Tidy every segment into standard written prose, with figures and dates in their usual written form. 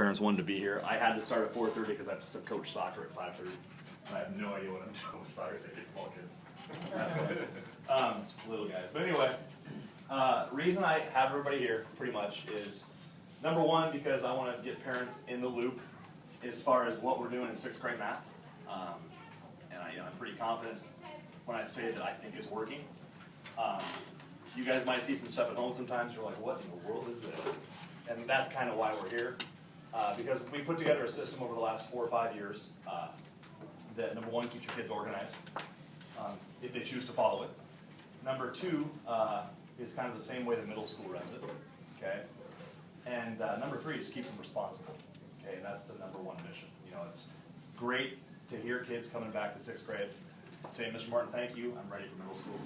parents wanted to be here. I had to start at 4:30 because I have to coach soccer at 5:30. I have no idea what I'm doing with soccer, so kickball kids. Little guys. But anyway, reason I have everybody here, pretty much, is number one, because I want to get parents in the loop as far as what we're doing in 6th grade math. And I'm pretty confident when I say that I think it's working. You guys might see some stuff at home sometimes. You're like, what in the world is this? And that's kind of why we're here. Because we put together a system over the last 4 or 5 years that, number one, keeps your kids organized, if they choose to follow it. Number two is kind of the same way that middle school runs it, okay? And number three just keeps them responsible, okay? And that's the number one mission. You know, it's great to hear kids coming back to 6th grade saying, Mr. Martin, thank you, I'm ready for middle school.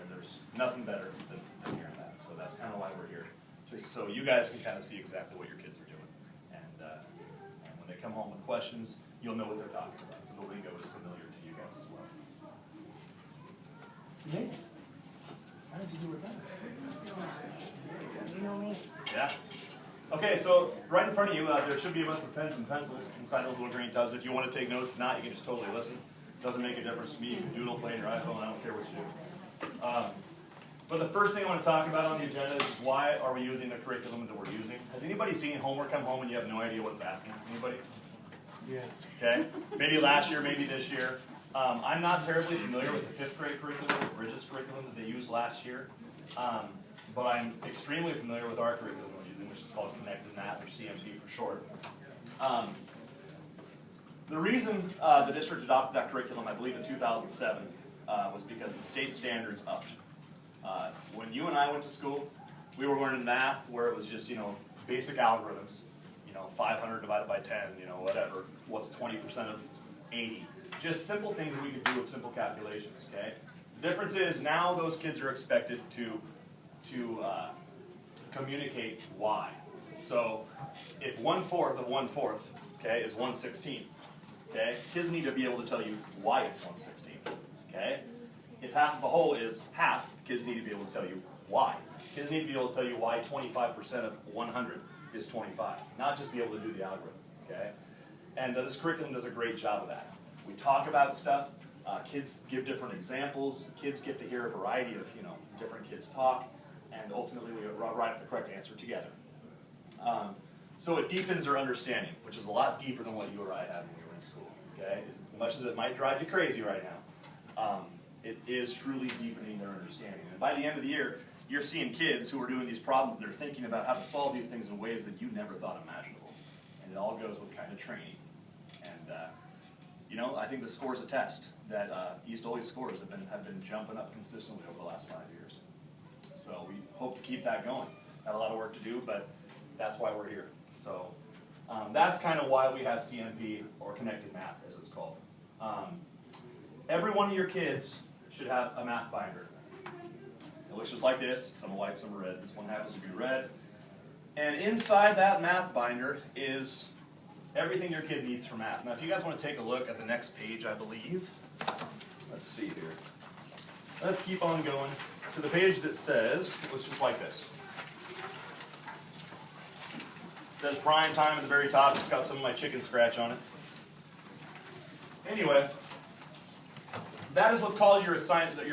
There's nothing better than hearing that. So that's kind of why we're here. So you guys can kind of see exactly what your kids are doing. And when they come home with questions, you'll know what they're talking about. So the lingo is familiar to you guys as well. Yeah. How did you do with that? You know me. Yeah. Okay, so right in front of you, there should be a bunch of pens and pencils inside those little green tubs. If you want to take notes, if not, you can just totally listen. Doesn't make a difference to me. You can doodle, play on your iPhone. I don't care what you do. But the first thing I want to talk about on the agenda is why are we using the curriculum that we're using? Has anybody seen homework come home and you have no idea what it's asking? Anybody? Yes. Okay. Maybe last year, maybe this year. I'm not terribly familiar with the 5th grade curriculum, the Bridges curriculum that they used last year. But I'm extremely familiar with our curriculum we're using, which is called Connected Math, or CMP for short. The reason the district adopted that curriculum, I believe in 2007, was because the state standards upped. When you and I went to school, we were learning math where it was just, basic algorithms. 500 divided by 10, whatever. What's 20% of 80? Just simple things that we could do with simple calculations, okay? The difference is now those kids are expected to communicate why. So if 1/4 of 1/4, okay, is 1/16, okay, kids need to be able to tell you why it's 1/16, okay? If half of a whole is half, kids need to be able to tell you why. Kids need to be able to tell you why 25% of 100 is 25, not just be able to do the algorithm, okay? And this curriculum does a great job of that. We talk about stuff, kids give different examples, kids get to hear a variety of, different kids talk, and ultimately we write up the correct answer together. So it deepens their understanding, which is a lot deeper than what you or I had when we were in school, okay? As much as it might drive you crazy right now, it is truly deepening their understanding. And by the end of the year, you're seeing kids who are doing these problems, and they're thinking about how to solve these things in ways that you never thought imaginable. And it all goes with kind of training. And, I think the scores attest that East Ole's scores have been jumping up consistently over the last 5 years. So we hope to keep that going. Got a lot of work to do, but that's why we're here. So that's kind of why we have CMP, or Connected Math, as it's called. Every one of your kids should have a math binder. It looks just like this. Some are white, some are red. This one happens to be red. And inside that math binder is everything your kid needs for math. Now, if you guys want to take a look at the next page, I believe. Let's see here. Let's keep on going to the page that says, it looks just like this. It says prime time at the very top. It's got some of my chicken scratch on it. Anyway, that is what's called your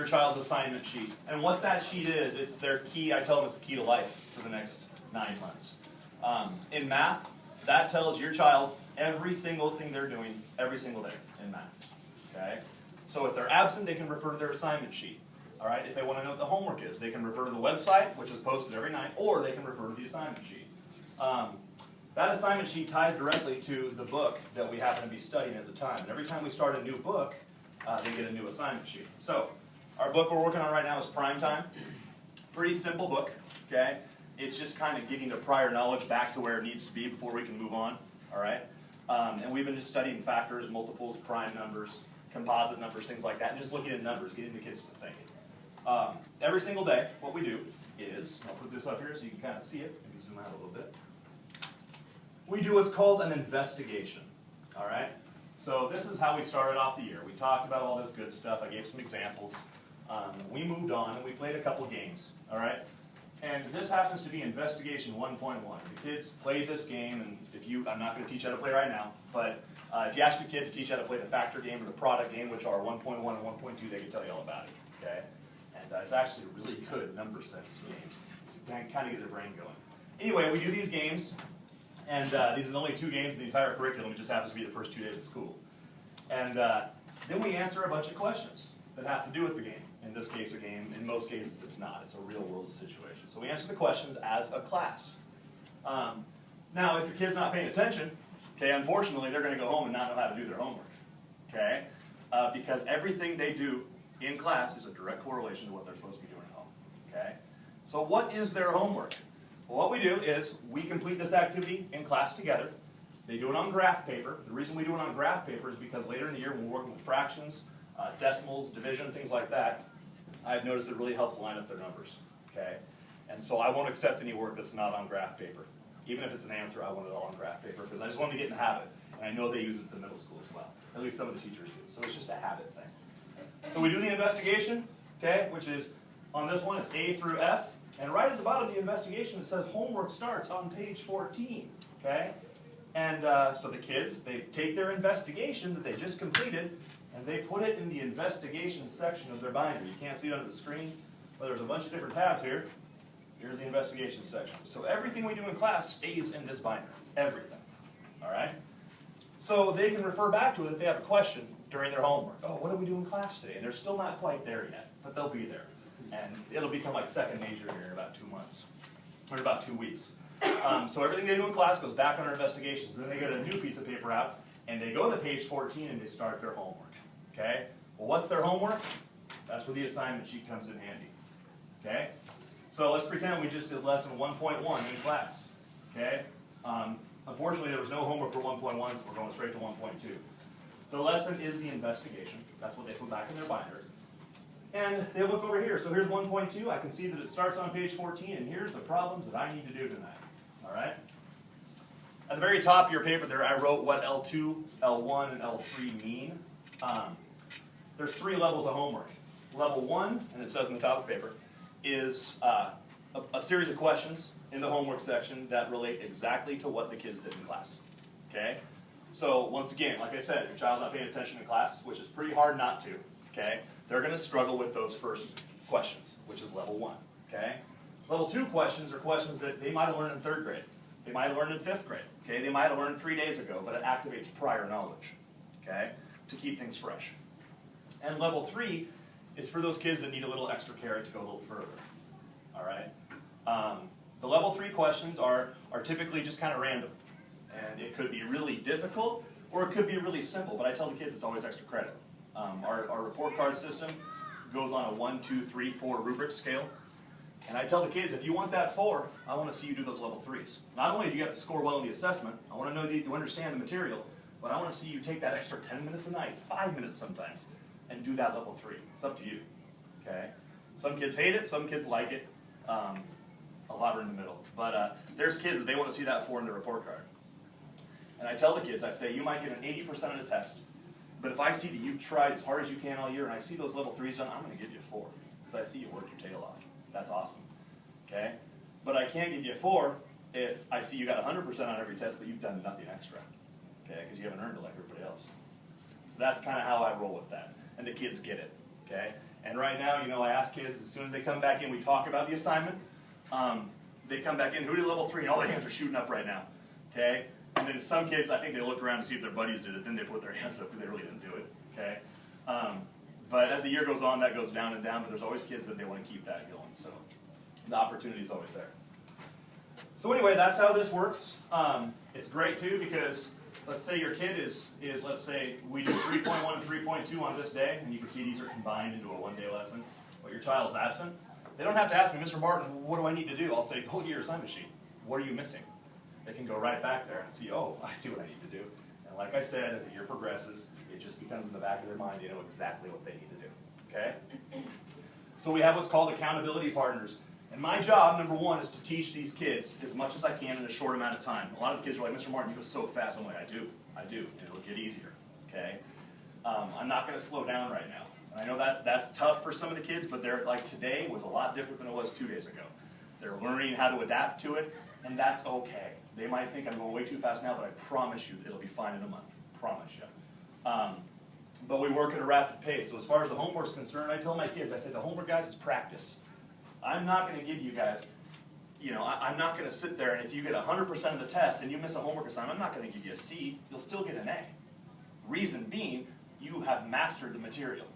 child's assignment sheet. And what that sheet is, it's their key. I tell them it's the key to life for the next 9 months. In math, that tells your child every single thing they're doing every single day in math. Okay? So if they're absent, they can refer to their assignment sheet. All right? If they want to know what the homework is, they can refer to the website, which is posted every night, or they can refer to the assignment sheet. That assignment sheet ties directly to the book that we happen to be studying at the time. And every time we start a new book, they get a new assignment sheet. So our book we're working on right now is Prime Time. Pretty simple book, okay? It's just kind of getting the prior knowledge back to where it needs to be before we can move on, all right? And we've been just studying factors, multiples, prime numbers, composite numbers, things like that, and just looking at numbers, getting the kids to think. Every single day, what we do is, I'll put this up here so you can kind of see it. Maybe zoom out a little bit. We do what's called an investigation, all right? So this is how we started off the year. We talked about all this good stuff. I gave some examples. We moved on and we played a couple games, all right? And this happens to be investigation 1.1. The kids play this game, and I'm not going to teach how to play right now, but if you ask your kid to teach how to play the factor game or the product game, which are 1.1 and 1.2, they can tell you all about it, okay? And it's actually a really good number sense games. So kind of get their brain going. Anyway, we do these games, and these are the only 2 games in the entire curriculum. It just happens to be the first 2 days of school. And then we answer a bunch of questions that have to do with the game. In this case, a game. In most cases, it's not. It's a real-world situation. So we answer the questions as a class. Now, if your kid's not paying attention, okay, unfortunately, they're going to go home and not know how to do their homework, okay? Because everything they do in class is a direct correlation to what they're supposed to be doing at home, okay? So what is their homework? Well, what we do is we complete this activity in class together. They do it on graph paper. The reason we do it on graph paper is because later in the year when we're working with fractions, decimals, division, things like that, I've noticed it really helps line up their numbers, okay? And so I won't accept any work that's not on graph paper. Even if it's an answer, I want it all on graph paper because I just want them to get in the habit. And I know they use it at the middle school as well. At least some of the teachers do. So it's just a habit thing. So we do the investigation, okay, which is, on this one, it's A through F. And right at the bottom of the investigation, it says homework starts on page 14, okay? And so the kids, they take their investigation that they just completed, and they put it in the investigation section of their binder. You can't see it on the screen, but there's a bunch of different tabs here. Here's the investigation section. So everything we do in class stays in this binder. Everything. All right? So they can refer back to it if they have a question during their homework. Oh, what did we do in class today? And they're still not quite there yet, but they'll be there. And it'll become like second nature here in about 2 months, or in about 2 weeks. So everything they do in class goes back on our investigations. Then they get a new piece of paper out, and they go to page 14 and they start their homework. Okay? Well, what's their homework? That's where the assignment sheet comes in handy. Okay? So let's pretend we just did lesson 1.1 in class. Okay? Unfortunately, there was no homework for 1.1, so we're going straight to 1.2. The lesson is the investigation. That's what they put back in their binder. And they look over here. So here's 1.2. I can see that it starts on page 14, and here's the problems that I need to do tonight. All right? At the very top of your paper there, I wrote what L2, L1, and L3 mean. There's 3 levels of homework. Level 1, and it says in the top of the paper, is a series of questions in the homework section that relate exactly to what the kids did in class. Okay? So once again, like I said, if your child's not paying attention in class, which is pretty hard not to, okay, they're going to struggle with those first questions, which is level 1. Okay? Level 2 questions are questions that they might have learned in 3rd grade. They might have learned in 5th grade. Okay? They might have learned 3 days ago, but it activates prior knowledge, okay, to keep things fresh. And level 3 is for those kids that need a little extra carrot to go a little further. All right? The level 3 questions are typically just kind of random. And it could be really difficult, or it could be really simple, but I tell the kids it's always extra credit. Our report card system goes on a 1, 2, 3, 4 rubric scale. And I tell the kids, if you want that 4, I want to see you do those level 3s. Not only do you have to score well in the assessment, I want to know that you understand the material, but I want to see you take that extra 10 minutes a night, 5 minutes sometimes, and do that level 3. It's up to you. Okay? Some kids hate it, some kids like it. A lot are in the middle. But there's kids that they want to see that 4 in their report card. And I tell the kids, I say, you might get an 80% on the test, but if I see that you've tried as hard as you can all year, and I see those level 3s done, I'm going to give you a 4, because I see you work your tail off. That's awesome. Okay? But I can't give you a 4 if I see you got 100% on every test, but you've done nothing extra. Okay? Because you haven't earned it like everybody else. So that's kind of how I roll with that. And the kids get it. Okay? And right now, you know, I ask kids, as soon as they come back in, we talk about the assignment. They come back in, who did level 3? And all their hands are shooting up right now. Okay? And then some kids, I think they look around to see if their buddies did it, then they put their hands up because they really didn't do it. Okay? But as the year goes on, that goes down and down, but there's always kids that they want to keep that going. So the opportunity is always there. So anyway, that's how this works. It's great too because let's say your kid is let's say we do 3.1 and 3.2 on this day, and you can see these are combined into a one-day lesson, but your child is absent. They don't have to ask me, Mr. Martin, what do I need to do? I'll say, go get your assignment sheet. What are you missing? They can go right back there and see, oh, I see what I need to do. And like I said, as the year progresses, it just becomes in the back of their mind, they know exactly what they need to do. Okay? So we have what's called accountability partners. And my job, number 1, is to teach these kids as much as I can in a short amount of time. A lot of the kids are like, Mr. Martin, you go so fast. I'm like, I do, and it'll get easier. Okay? I'm not going to slow down right now. And I know that's tough for some of the kids, but they're like today was a lot different than it was 2 days ago. They're learning how to adapt to it, and that's okay. They might think I'm going way too fast now, but I promise you it'll be fine in a month. Promise you. But we work at a rapid pace. So as far as the homework's concerned, I tell my kids, I say, the homework, guys, is practice. I'm not going to give you guys, I'm not going to sit there and if you get 100% of the test and you miss a homework assignment, I'm not going to give you a C. You'll still get an A. Reason being, you have mastered the material.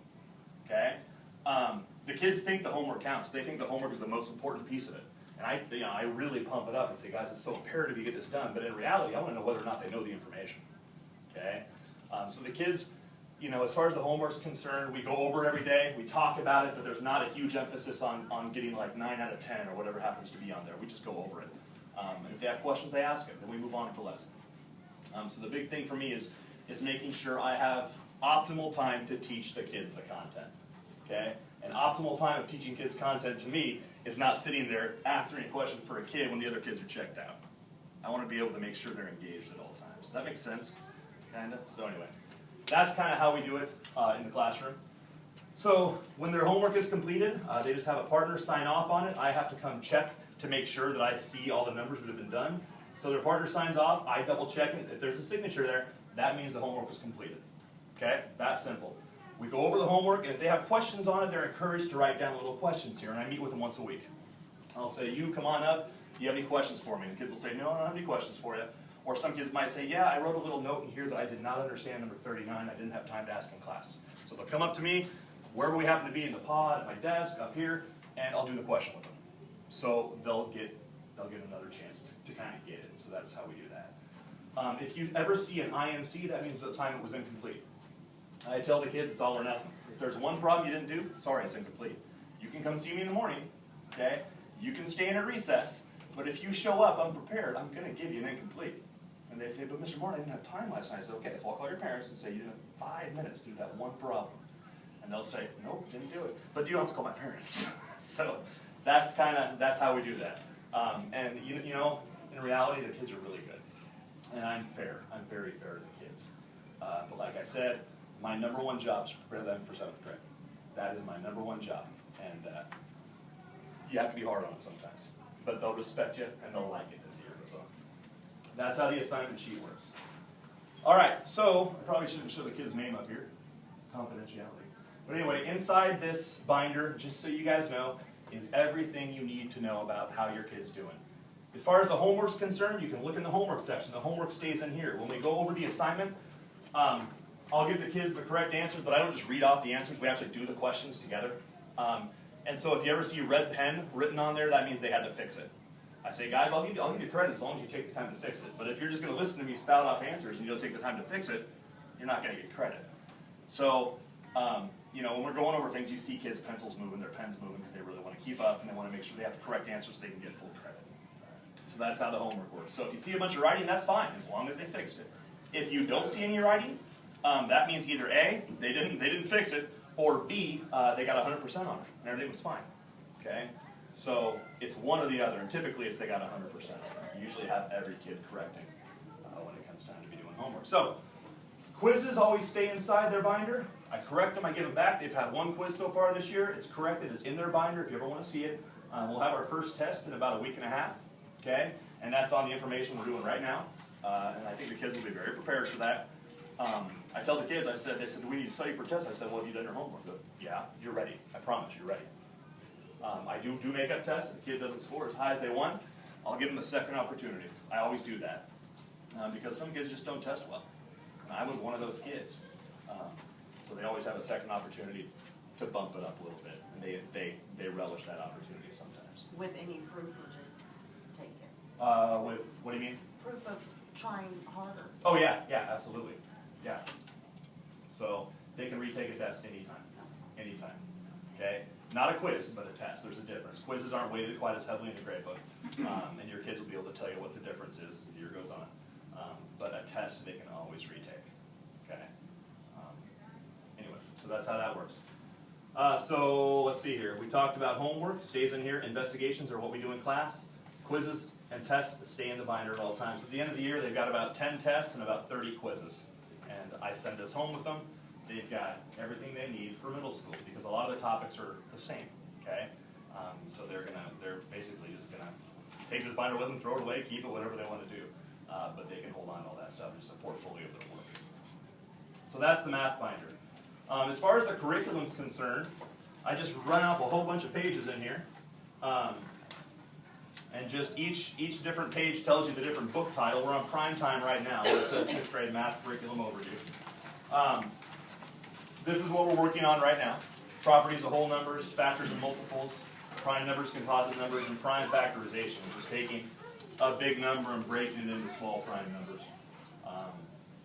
Okay? The kids think the homework counts. They think the homework is the most important piece of it. And I really pump it up and say, guys, it's so imperative you get this done. But in reality, I want to know whether or not they know the information. Okay? So the kids, as far as the homework's concerned, we go over it every day. We talk about it, but there's not a huge emphasis on getting like 9 out of 10 or whatever happens to be on there. We just go over it. And if they have questions, they ask it. Then we move on to the lesson. So the big thing for me is making sure I have optimal time to teach the kids the content. Okay? And optimal time of teaching kids content to me is not sitting there answering a question for a kid when the other kids are checked out. I want to be able to make sure they're engaged at all times. Does that make sense? Kind of? So anyway, that's kind of how we do it in the classroom. So when their homework is completed, they just have a partner sign off on it. I have to come check to make sure that I see all the numbers that have been done. So their partner signs off, I double check it. If there's a signature there, that means the homework was completed. Okay? That's simple. We go over the homework, and if they have questions on it, they're encouraged to write down little questions here, and I meet with them once a week. I'll say, you come on up, do you have any questions for me? And the kids will say, no, I don't have any questions for you. Or some kids might say, yeah, I wrote a little note in here that I did not understand number 39. I didn't have time to ask in class. So they'll come up to me, wherever we happen to be in the pod, at my desk, up here, and I'll do the question with them. So they'll get another chance to kind of get it. So that's how we do that. If you ever see an INC, that means the assignment was incomplete. I tell the kids it's all or nothing. If there's one problem you didn't do, sorry, it's incomplete. You can come see me in the morning, okay? You can stay in a recess, but if you show up unprepared, I'm going to give you an incomplete. And they say, but Mr. Martin, I didn't have time last night. I said, okay, so I'll call your parents and say you didn't have 5 minutes to do that one problem. And they'll say, nope, didn't do it. But you don't have to call my parents. So that's how we do that. And in reality, the kids are really good. And I'm fair. I'm very fair to the kids. But like I said, my number one job is to prepare them for 7th grade. That is my number one job. And you have to be hard on them sometimes. But they'll respect you and they'll like it as the year goes on. That's how the assignment sheet works. All right, so I probably shouldn't show the kid's name up here. Confidentiality. But anyway, inside this binder, just so you guys know, is everything you need to know about how your kid's doing. As far as the homework's concerned, you can look in the homework section. The homework stays in here. When we go over the assignment, I'll give the kids the correct answers, but I don't just read off the answers. We actually do the questions together. And so if you ever see red pen written on there, that means they had to fix it. I say, guys, I'll give you credit as long as you take the time to fix it. But if you're just going to listen to me spout off answers and you don't take the time to fix it, you're not going to get credit. So, when we're going over things, you see kids' pencils moving, their pens moving because they really want to keep up and they want to make sure they have the correct answers so they can get full credit. So that's how the homework works. So if you see a bunch of writing, that's fine, as long as they fixed it. If you don't see any writing, that means either A, they didn't fix it, or B, they got 100% on it, and everything was fine. Okay? So it's one or the other, and typically it's they got 100%. You usually have every kid correcting when it comes time to be doing homework. So quizzes always stay inside their binder. I correct them, I give them back. They've had one quiz so far this year. It's corrected, it's in their binder if you ever want to see it. We'll have our first test in about a week and a half. Okay? And that's on the information we're doing right now. And I think the kids will be very prepared for that. I tell the kids, they said, do we need to study for tests? I said, well, have you done your homework? But, yeah, you're ready. I promise you're ready. I do make up tests. If the kid doesn't score as high as they want, I'll give them a second opportunity. I always do that. Because some kids just don't test well. And I was one of those kids. So they always have a second opportunity to bump it up a little bit. And they relish that opportunity sometimes. With any proof or just take it? What do you mean? Proof of trying harder. Oh, yeah, absolutely. Yeah. So they can retake a test anytime. Okay? Not a quiz, but a test. There's a difference. Quizzes aren't weighted quite as heavily in the grade book, and your kids will be able to tell you what the difference is as the year goes on. But a test they can always retake. Okay? Anyway, so that's how that works. So let's see here. We talked about homework. Stays in here. Investigations are what we do in class. Quizzes and tests stay in the binder at all times. At the end of the year, they've got about 10 tests and about 30 quizzes. And I send this home with them. They've got everything they need for middle school because a lot of the topics are the same, okay? So they're basically just gonna take this binder with them, throw it away, keep it, whatever they want to do. But they can hold on to all that stuff, just a portfolio of their work. So that's the math binder. As far as the curriculum's concerned, I just run up a whole bunch of pages in here. And just each different page tells you the different book title. We're on prime time right now, where it says 6th grade math curriculum overview. This is what we're working on right now. Properties of whole numbers, factors and multiples, prime numbers, composite numbers, and prime factorization, which is taking a big number and breaking it into small prime numbers.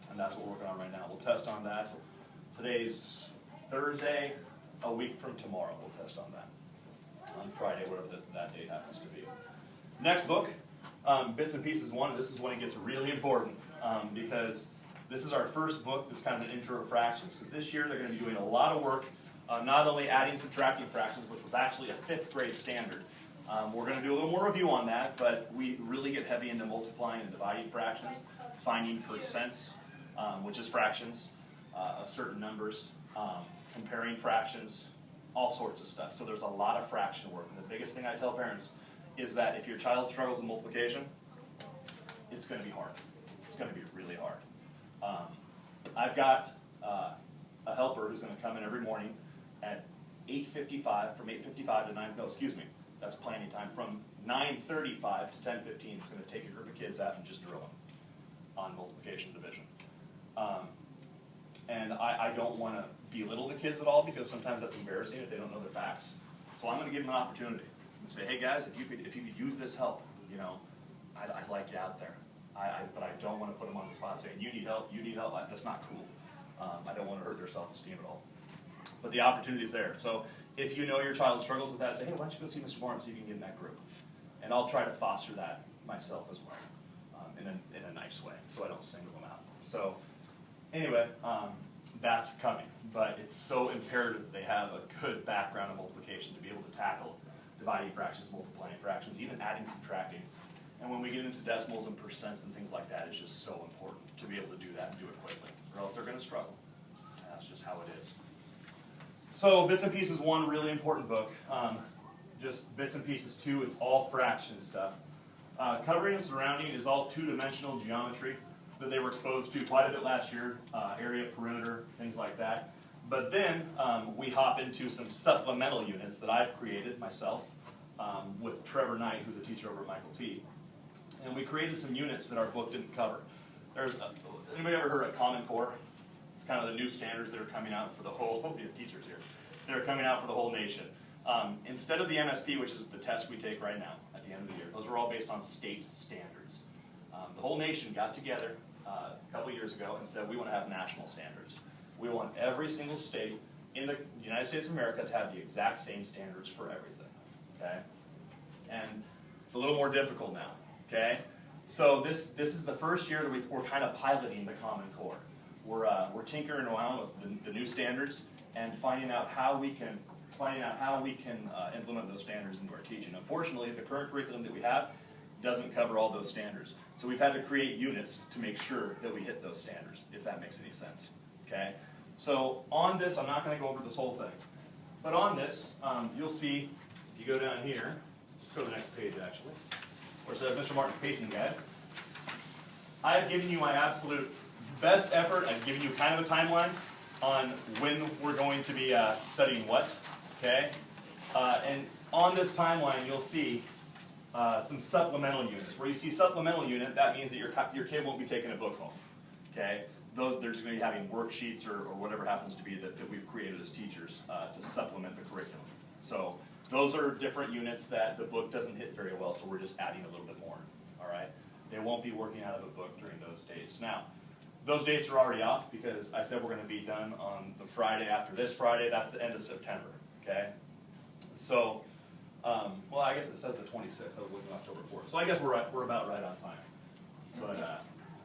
And that's what we're working on right now. We'll test on that. Today's Thursday. A week from tomorrow, we'll test on that. On Friday, whatever that date happens to be. Next book, Bits and Pieces 1. This is when it gets really important because this is our first book that's kind of an intro to fractions. Because this year they're going to be doing a lot of work, not only adding, subtracting fractions, which was actually a 5th grade standard. We're going to do a little more review on that, but we really get heavy into multiplying and dividing fractions, finding percents, which is fractions of certain numbers, comparing fractions, all sorts of stuff. So there's a lot of fraction work. And the biggest thing I tell parents is that if your child struggles with multiplication, it's going to be hard. It's going to be really hard. I've got a helper who's going to come in every morning at 8:55, from 8:55 to 9, no, excuse me, that's planning time, from 9:35 to 10:15. It's going to take a group of kids out and just drill them on multiplication and division. And I don't want to belittle the kids at all because sometimes that's embarrassing if they don't know their facts. So I'm going to give them an opportunity and say, hey guys, if you could use this help, you know, I'd like you out there. But I don't want to put them on the spot saying, you need help, that's not cool. I don't want to hurt their self-esteem at all. But the opportunity is there. So if you know your child struggles with that, say, hey, why don't you go see Mr. Moore so you can get in that group. And I'll try to foster that myself as well, in a nice way, so I don't single them out. So anyway, that's coming. But it's so imperative that they have a good background in multiplication to be able to tackle dividing fractions, multiplying fractions, even adding, subtracting. And when we get into decimals and percents and things like that, it's just so important to be able to do that and do it quickly, or else they're going to struggle. And that's just how it is. So Bits and Pieces 1, really important book. Just Bits and Pieces 2, it's all fraction stuff. Covering and Surrounding is all two-dimensional geometry that they were exposed to quite a bit last year, area, perimeter, things like that. But then we hop into some supplemental units that I've created myself with Trevor Knight, who's a teacher over at Michael T. And we created some units that our book didn't cover. Anybody ever heard of Common Core? It's kind of the new standards that are coming out for the whole, teachers here, they're coming out for the whole nation. Instead of the MSP, which is the test we take right now at the end of the year, those are all based on state standards. The whole nation got together a couple years ago and said we want to have national standards. We want every single state in the United States of America to have the exact same standards for everything, okay? And it's a little more difficult now, okay? So this is the first year that we're kind of piloting the Common Core. We're tinkering around with the new standards and finding out how we can implement those standards into our teaching. Unfortunately, the current curriculum that we have doesn't cover all those standards. So we've had to create units to make sure that we hit those standards, if that makes any sense. Okay? So on this, I'm not going to go over this whole thing. But on this, you'll see, if you go down here, let's go to the next page actually, where it says Mr. Martin's Pacing Guide. I have given you my absolute best effort. I've given you kind of a timeline on when we're going to be studying what. Okay? And on this timeline, you'll see some supplemental units. Where you see supplemental unit, that means that your kid won't be taking a book home. Okay? They're just going to be having worksheets or whatever happens to be that we've created as teachers to supplement the curriculum. So those are different units that the book doesn't hit very well, so we're just adding a little bit more. All right? They won't be working out of a book during those dates. Now, those dates are already off because I said we're going to be done on the Friday after this Friday. That's the end of September. Okay? So, well, I guess it says the 26th. I was looking October 4th. So I guess we're about right on time. But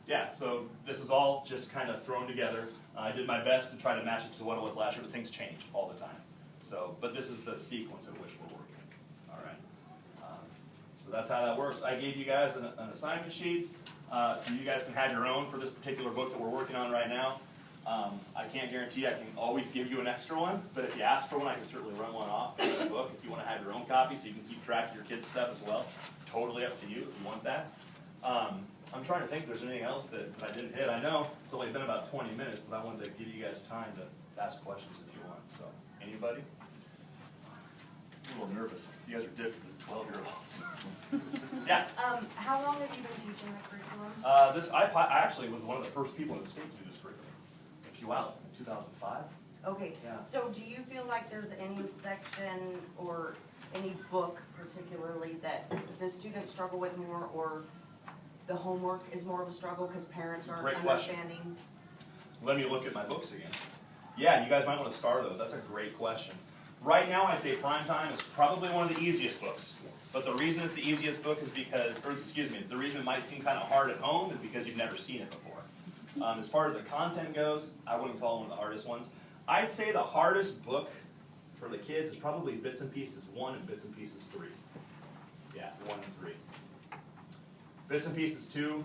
yeah, so this is all just kind of thrown together. I did my best to try to match it to what it was last year, but things change all the time. So, but this is the sequence in which we're working. All right. So that's how that works. I gave you guys an assignment sheet, so you guys can have your own for this particular book that we're working on right now. I can't guarantee I can always give you an extra one, but if you ask for one, I can certainly run one off in the book if you want to have your own copy so you can keep track of your kids' stuff as well. Totally up to you if you want that. I'm trying to think if there's anything else that I didn't hit. I know it's only been about 20 minutes, but I wanted to give you guys time to ask questions if you want. So, anybody? I'm a little nervous. You guys are different than 12-year-olds. Yeah? How long have you been teaching the curriculum? I actually was one of the first people in the state to do this curriculum. A few out in 2005. Okay, Yeah. so do you feel like there's any section or any book particularly that the students struggle with more, or the homework is more of a struggle because parents aren't Great question. understanding? Let me look at my books again. Yeah, you guys might want to star those. That's a great question. Right now, I'd say Prime Time is probably one of the easiest books. But the reason it's the easiest book is because, or excuse me, the reason it might seem kind of hard at home is because you've never seen it before. As far as the content goes, I wouldn't call it one of the hardest ones. I'd say the hardest book for the kids is probably Bits and Pieces 1 and Bits and Pieces 3. Yeah, 1 and 3. Bits and Pieces 2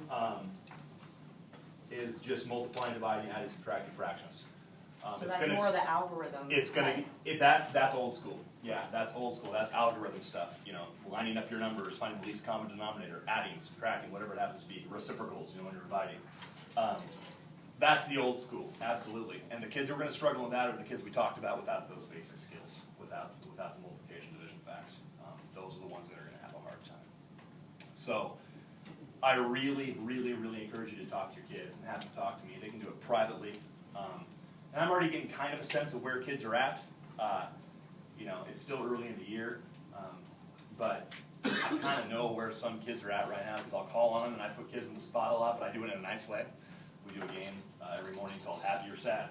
is just multiplying, dividing, adding, subtracting fractions. So that's more of the algorithm. It's gonna be, that's old school. Yeah, that's old school. That's algorithm stuff. You know, lining up your numbers, finding the least common denominator, adding, subtracting, whatever it happens to be, reciprocals. You know, when you're dividing. That's the old school, absolutely. And the kids who are going to struggle with that are the kids we talked about without those basic skills, without the multiplication, division facts. Those are the ones that are going to have a hard time. So I really, really, really encourage you to talk to your kids and have them talk to me. They can do it privately. And I'm already getting kind of a sense of where kids are at. You know, it's still early in the year, but I kind of know where some kids are at right now because I'll call on them and I put kids in the spot a lot, but I do it in a nice way. We do a game every morning called Happy or Sad,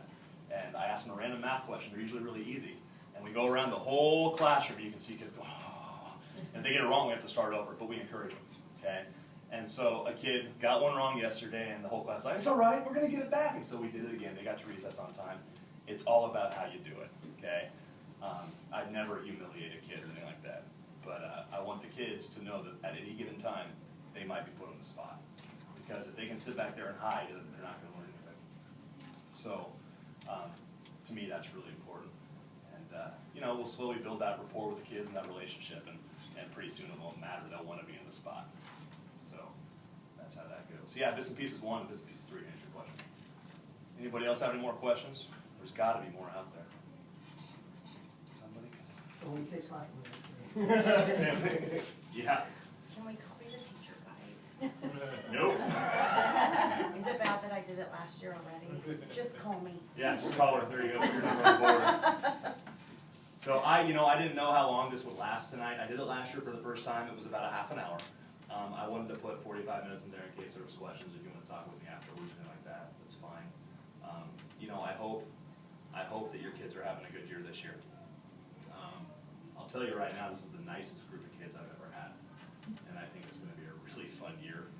and I ask them a random math question. They're usually really easy, and we go around the whole classroom. You can see kids go, oh. And if they get it wrong, we have to start over, but we encourage them, okay? And so a kid got one wrong yesterday, and the whole class was like, it's all right, we're going to get it back. And so we did it again. They got to recess on time. It's all about how you do it, okay? I'd never humiliate a kid or anything like that, but I want the kids to know that at any given time, they might be put on the spot. Because if they can sit back there and hide, they're not going to learn anything. So, to me, that's really important. And, you know, we'll slowly build that rapport with the kids and that relationship, and pretty soon it won't matter. They'll want to be in the spot. So, that's how that goes. So, yeah, Bits and Pieces 1 and Bits and Pieces 3 answer your question. Anybody else have any more questions? There's got to be more out there. Somebody? Well, we take class on this. Yeah. Can we copy the teacher guide? Nope. Is it bad that I did it last year already? Just call me. Yeah, just call her. There you go. Put your number on the board. So I didn't know how long this would last tonight. I did it last year for the first time. It was about a half an hour. I wanted to put 45 minutes in there in case there was questions. If you want to talk with me afterwards or anything like that, that's fine. You know, I hope that your kids are having a good year this year. I'll tell you right now, this is the nicest group of kids I've ever had, and I think it's going to be a really fun year.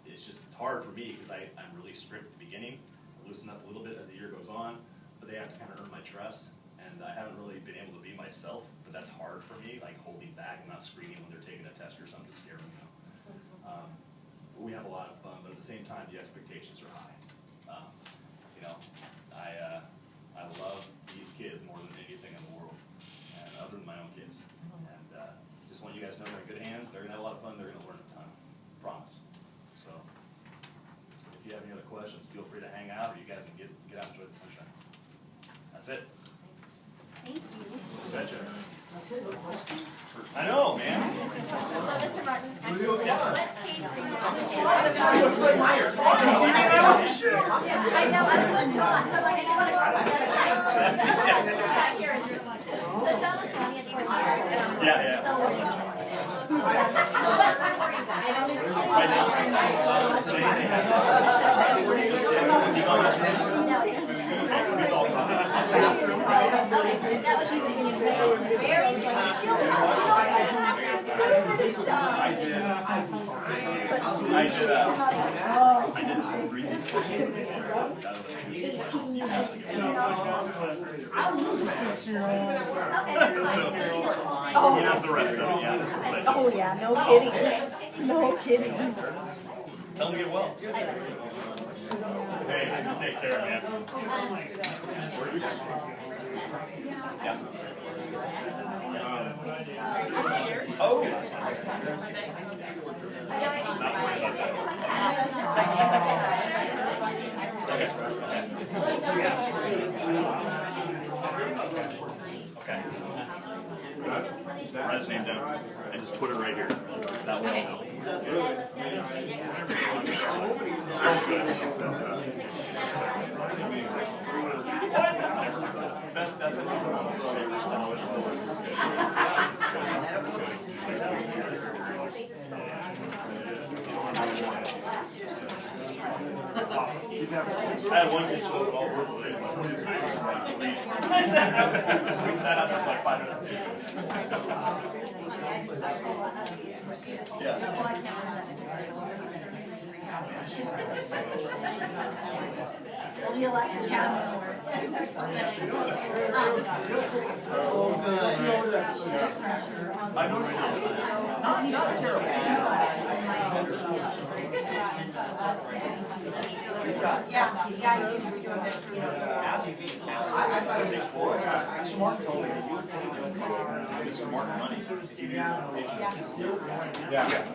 It's hard for me because I'm really strict at the beginning. I loosen up a little bit as the year goes on, but they have to kind of earn my trust, and I haven't really been able to be myself, but that's hard for me, like holding back and not screaming when they're taking a test or something to scare them. But we have a lot of fun, but at the same time, the expectations are high. You know, I love these kids more than anything in the world, and other than my own kids. And just want you guys to know they're in good hands. They're going to have a lot of fun. They're going to learn a ton. Promise. So if you have any other questions, feel free to hang out, or you guys can get out and enjoy the sunshine. That's it. Thank you. You betcha. I know, man. So, Mr. Martin, What are you looking at? what page are you on? Yeah. I know, I'm so drawn, so like, I want to talk about that. So, Thomas Lonnie is even here. Yeah. So, what were you guys? Right now, today they have he's all fine. Okay, that was very I did read these books. He knows the rest of it, yes. Oh, yeah, no kidding. No kidding. Tell him to get well. Hey, you take care, man. Yeah. Oh. Okay. Write his name down and just put it right here. That way I'll know. That's good. Beth, that's it. I had one kid show us all work with it. We sat up for like 5 minutes. Yeah. Do you like it? Yeah. I noticed not terrible. Yeah, you guys seem to be doing good. It's more money. Yeah.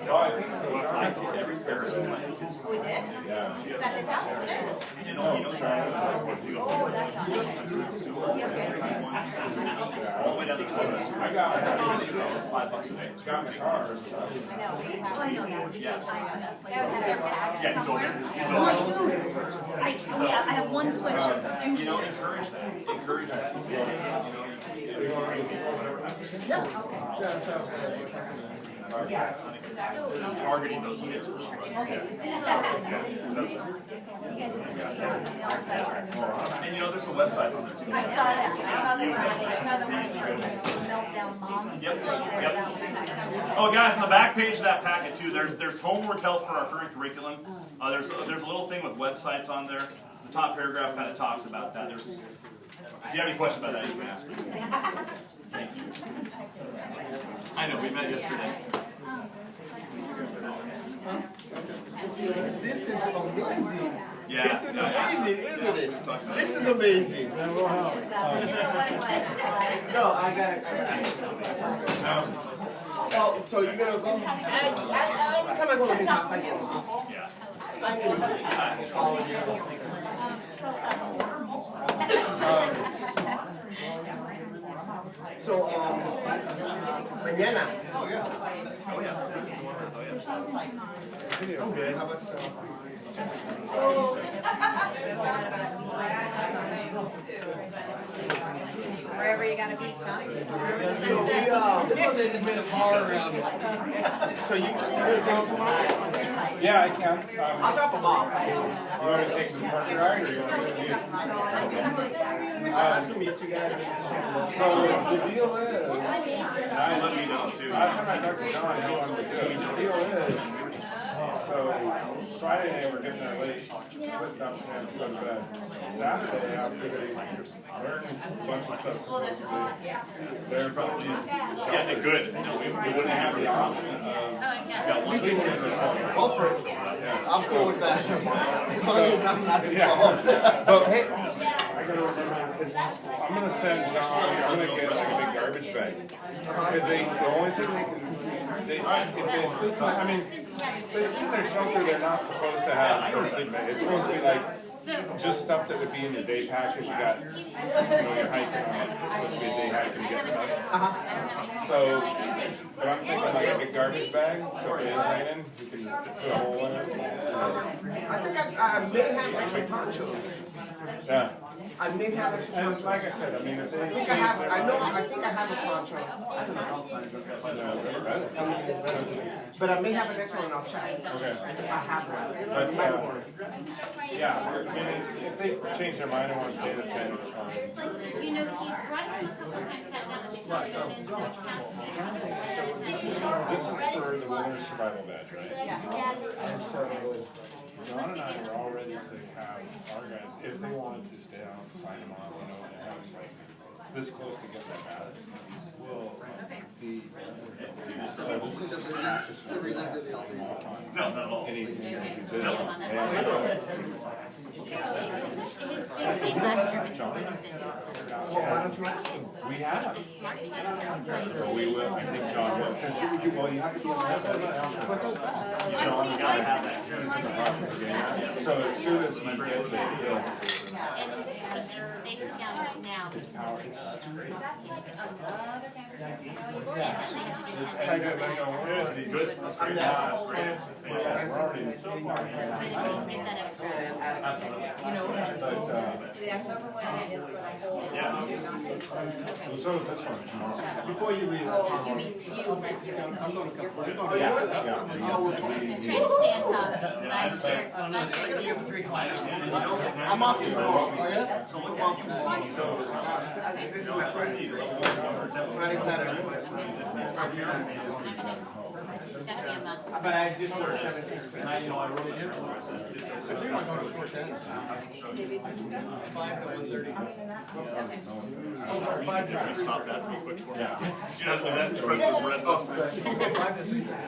No, I think so. Every person. We did? Yeah. Is that his house, isn't it? You know, Oh, that's not it. Yeah, okay. all the way down to the corner. I got $5 a day. got my car. I know, we have. I know that. Yeah. Haven't had their business Yeah, he's over somewhere. there. Oh, I do. I have one switch for 2 You know, years. encourage that. Encourage that. Targeting those kids. You guys just. And you know, there's some websites on there too. I saw that. I saw the meltdown mom. Yep. Oh, guys, on the back page of that packet too, there's homework help for our current curriculum. There's a little thing with websites on there. The top paragraph kind of talks about that. If you have any questions about that, you can ask me. Thank you. I know, we met yesterday. This is amazing. Yeah. This is amazing, isn't it? This is amazing. You know what it was. No, I got it. Oh, so you're gonna go? Every time I go to his house, I get sauce. Yeah. So, mañana. Oh, yeah. I'm good. How about yourself? Wherever you got a beach, huh? So you gonna drop them off? Yeah, I can. I'll drop them off. You want to take the parking ride or you want to leave? Nice to meet you guys. So the deal is, Let me know too. last time I talked to John, he wanted to do it. The deal is, so Friday night we're getting there late, with them plans to go to bed. Saturday after they learn a bunch of stuff, they're probably Yeah, they're good. You know, we wouldn't have the option of. Go for it. I'm cool with that. As long as I'm not involved. So hey, I gotta remember, I'm gonna send John, I'm gonna get like a big garbage bag. Cause the only thing if they sleep, I mean, if they sleep in their shelter, they're not supposed to have their sleep bag. It's supposed to be like, just stuff that would be in your day pack if you got, you're hiking on it. It's supposed to be a day hack and you get stuff. So, but I'm thinking like a big garbage bag, so if it is raining, you can just put a hole in it. I think I may have extra ponchos. Yeah. I may have extra And ponchos. like I said, I mean, if they I think I have, I think I have a poncho. That's an adult size. But I may have an extra one, I'll check. Okay. If I have one. But, It might work. yeah, I mean, if they change their mind and want to stay at the tent, it's fine. You know, he brought it up a couple times, sat down and they and then walked past me. This is for the Wilderness Survival Badge, right? Yeah. And so, John and I were all ready to have our guys, if they wanted to stay out, sign them off, you know, and have like this close to getting that ballot. Well, the. No, not at all. Anything that you do. His thing last year, Mrs. Litter said. We have. He's a smart son. So we will, I think John will, because well, you have to be on Put those back. John, you gotta have that. the process again. So as soon as he gets it, he'll. And they sit down right now. His power is such great. And then they have to do 10 I minutes. don't know. Be good. That's great. That's great. That's We're fantastic. already. But if you get that extra. Absolutely. You know, But, The October one is for the whole. Yeah. well, so is this one tomorrow. Before you leave. Oh, you mean you, like, you're going to Yeah. Just trying to stay on top. Last year, Here for 3 classes. I'm I'm off tomorrow. Oh, yeah? So look at you. This is my Friday. Friday, Saturday. it's gotta be a must. But I just ordered 17, and I really did. So you're not going to 410? 5 to 1:30. Okay. Oh, sorry, 5 to Stop that real quick for me. Yeah. Do you not do that? Press the red button.